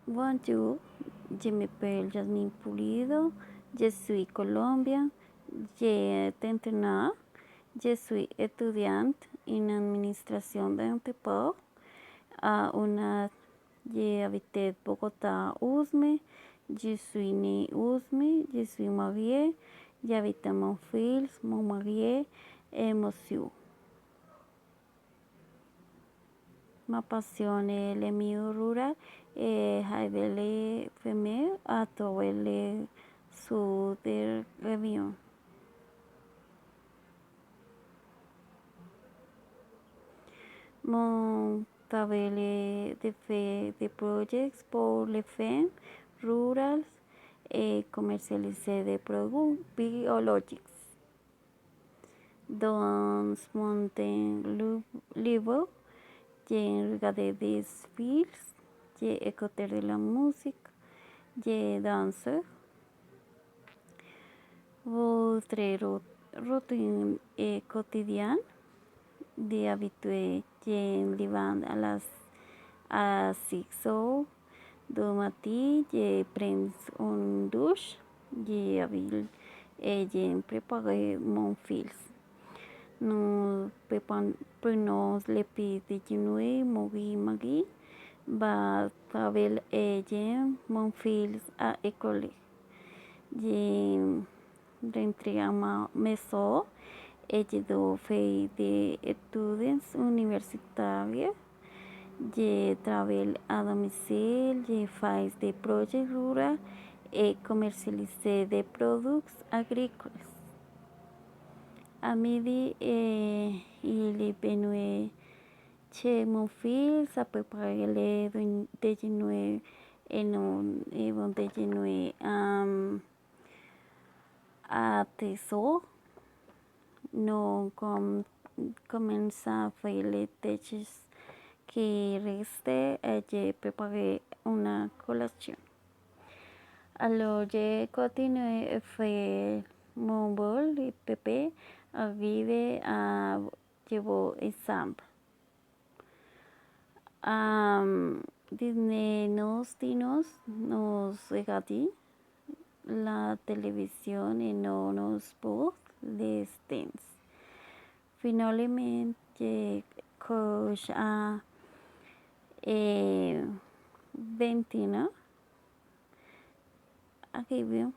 Bonjour, je m'appelle Jasmine Pulido, je suis colombienne, j'ai 31 ans, je suis étudiante en administration d'entrepôt. J'ai habité Bogotá, Usme, je suis née Usme, je suis mariée, j'habite mon fils, mon mari et monsieur. Ma passion est le milieu rural et aider les femmes à trouver le sud de région. Mon travail est de faire des projets pour les femmes rurales et commercialiser des produits biologiques. Dans mon temps libre, j'ai regardé des films, j'ai écouté de la musique, j'ai dansé. Votre routine quotidienne de habitué j'ai levan à 6 heures du matin, je prends une douche, je habille et je prépare mon fils. Nous prenons le petit déjeuner, Maggie va travailler et mon fils à l'école. Je rentre à ma maison et je dois faire des études universitaires. Je travaille à domicile, je fais des projets ruraux et commercialise des produits agricoles. À midi, il est venu chez mon fils à préparer le déjeuner et un déjeuner à 13 heures. Nous commençons à faire les tâches qui restent et j'ai préparé une collation. Alors, j'ai continué à faire mon bol de pépé arrivé à llevo exemple. Desde nos dinos nos regadí la televisión y no nos pudo distance. Finalmente, coach a 21 aquí veo